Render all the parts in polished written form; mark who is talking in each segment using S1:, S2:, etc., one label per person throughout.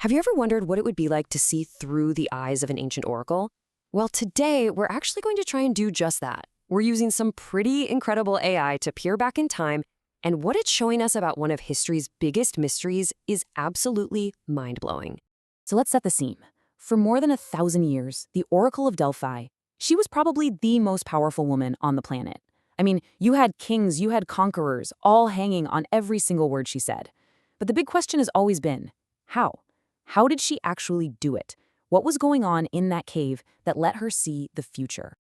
S1: Have you ever wondered what it would be like to see through the eyes of an ancient oracle? Well, today we're actually going to try and do just that. We're using some pretty incredible AI to peer back in time, and what it's showing us about one of history's biggest mysteries is absolutely mind-blowing.
S2: So let's set the scene. For more than 1,000 years, the Oracle of Delphi, she was probably the most powerful woman on the planet. I mean, you had kings, you had conquerors, all hanging on every single word she said. But the big question has always been, how? How did she actually do it? What was going on in that cave that let her see the future?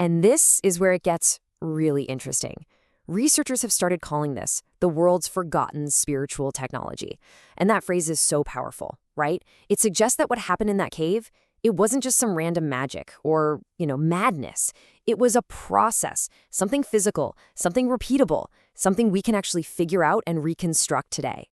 S1: And this is where it gets really interesting. Researchers have started calling this the world's forgotten spiritual technology. And that phrase is so powerful, right? It suggests that what happened in that cave, it wasn't just some random magic or, madness. It was a process, something physical, something repeatable, something we can actually figure out and reconstruct today.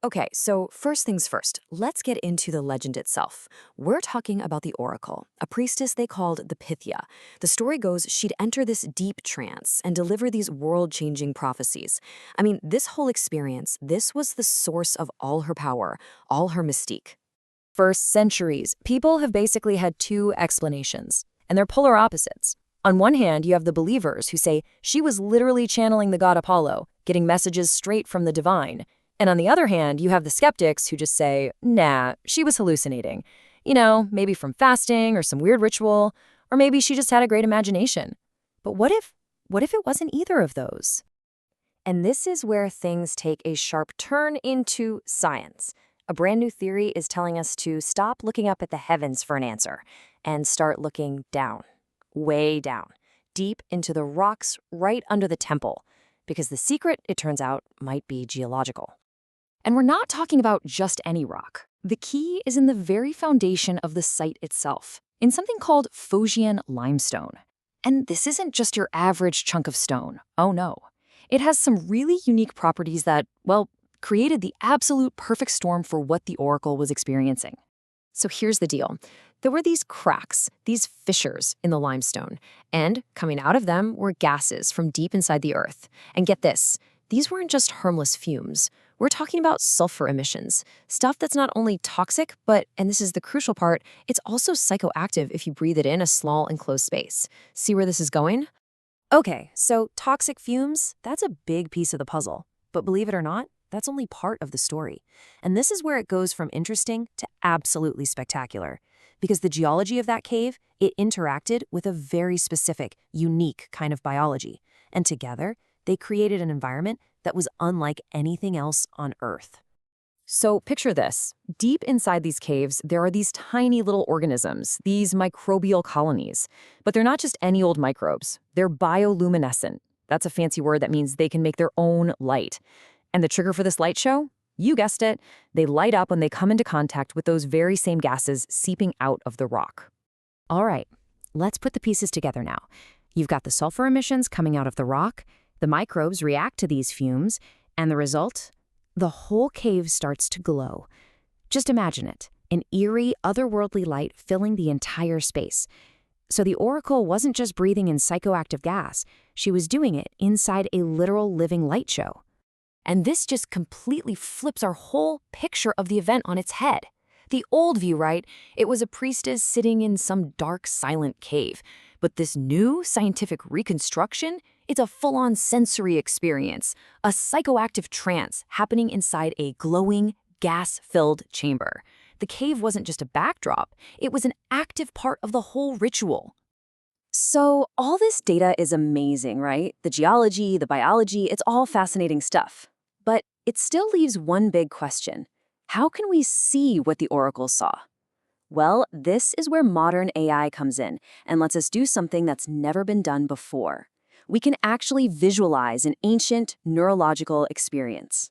S2: Okay, so first things first, let's get into the legend itself. We're talking about the Oracle, a priestess they called the Pythia. The story goes she'd enter this deep trance and deliver these world-changing prophecies. I mean, this whole experience, this was the source of all her power, all her mystique.
S1: For centuries, people have basically had two explanations, and they're polar opposites. On one hand, you have the believers who say she was literally channeling the god Apollo, getting messages straight from the divine. And on the other hand, you have the skeptics who just say, nah, she was hallucinating. Maybe from fasting or some weird ritual, or maybe she just had a great imagination. But what if it wasn't either of those? And this is where things take a sharp turn into science. A brand new theory is telling us to stop looking up at the heavens for an answer and start looking down, way down, deep into the rocks right under the temple. Because the secret, it turns out, might be geological. And we're not talking about just any rock. The key is in the very foundation of the site itself, in something called Phocian limestone. And this isn't just your average chunk of stone. Oh no. It has some really unique properties that, created the absolute perfect storm for what the Oracle was experiencing. So here's the deal. There were these cracks, these fissures in the limestone, and coming out of them were gases from deep inside the earth. And get this, these weren't just harmless fumes. We're talking about sulfur emissions, stuff that's not only toxic, but, and this is the crucial part, it's also psychoactive if you breathe it in a small enclosed space. See where this is going? Okay, so toxic fumes, that's a big piece of the puzzle. But believe it or not, that's only part of the story. And this is where it goes from interesting to absolutely spectacular. Because the geology of that cave, it interacted with a very specific, unique kind of biology. And together, they created an environment that was unlike anything else on Earth. So picture this. Deep inside these caves, there are these tiny little organisms, these microbial colonies. But they're not just any old microbes. They're bioluminescent. That's a fancy word that means they can make their own light. And the trigger for this light show? You guessed it. They light up when they come into contact with those very same gases seeping out of the rock. All right, let's put the pieces together now. You've got the sulfur emissions coming out of the rock. The microbes react to these fumes, and the result? The whole cave starts to glow. Just imagine it, an eerie, otherworldly light filling the entire space. So the Oracle wasn't just breathing in psychoactive gas, she was doing it inside a literal living light show. And this just completely flips our whole picture of the event on its head. The old view, right? It was a priestess sitting in some dark, silent cave. But this new scientific reconstruction, it's a full-on sensory experience, a psychoactive trance happening inside a glowing, gas-filled chamber. The cave wasn't just a backdrop, it was an active part of the whole ritual. So all this data is amazing, right? The geology, the biology, it's all fascinating stuff. But it still leaves one big question. How can we see what the Oracle saw? Well, this is where modern AI comes in and lets us do something that's never been done before. We can actually visualize an ancient neurological experience.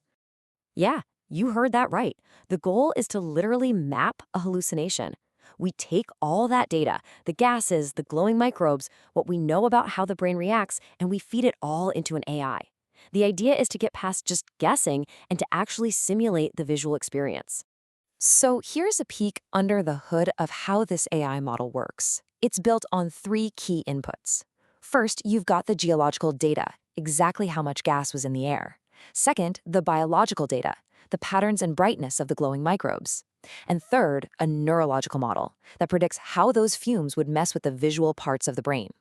S1: Yeah, you heard that right. The goal is to literally map a hallucination. We take all that data, the gases, the glowing microbes, what we know about how the brain reacts, and we feed it all into an AI. The idea is to get past just guessing and to actually simulate the visual experience. So here's a peek under the hood of how this AI model works. It's built on 3 key inputs. First, you've got the geological data, exactly how much gas was in the air. Second, the biological data, the patterns and brightness of the glowing microbes. And third, a neurological model that predicts how those fumes would mess with the visual parts of the brain.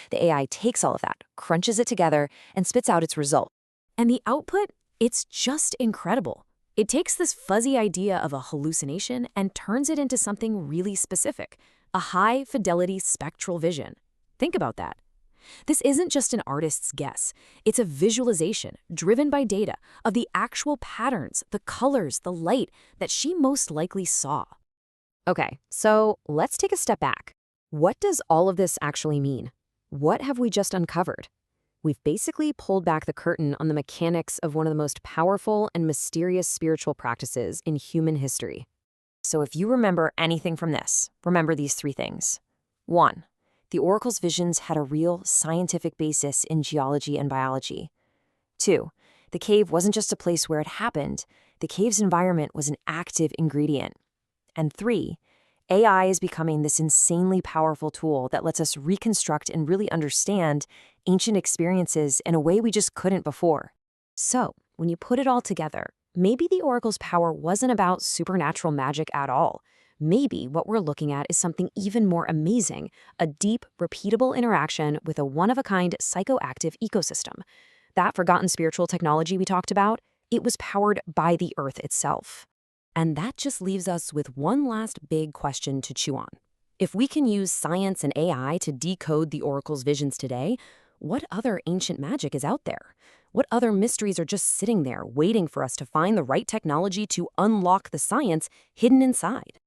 S1: The AI takes all of that, crunches it together, and spits out its result.
S2: And the output? It's just incredible. It takes this fuzzy idea of a hallucination and turns it into something really specific, a high-fidelity spectral vision. Think about that. This isn't just an artist's guess. It's a visualization, driven by data, of the actual patterns, the colors, the light that she most likely saw.
S1: Okay, so let's take a step back. What does all of this actually mean? What have we just uncovered? We've basically pulled back the curtain on the mechanics of one of the most powerful and mysterious spiritual practices in human history. So if you remember anything from this, remember these three things. 1. The oracle's visions had a real scientific basis in geology and biology. 2. The cave wasn't just a place where it happened. The cave's environment was an active ingredient. And 3. AI is becoming this insanely powerful tool that lets us reconstruct and really understand ancient experiences in a way we just couldn't before. So, when you put it all together, maybe the oracle's power wasn't about supernatural magic at all. Maybe what we're looking at is something even more amazing, a deep, repeatable interaction with a one-of-a-kind psychoactive ecosystem. That forgotten spiritual technology we talked about, it was powered by the Earth itself. And that just leaves us with one last big question to chew on. If we can use science and AI to decode the oracle's visions today, what other ancient magic is out there? What other mysteries are just sitting there waiting for us to find the right technology to unlock the science hidden inside?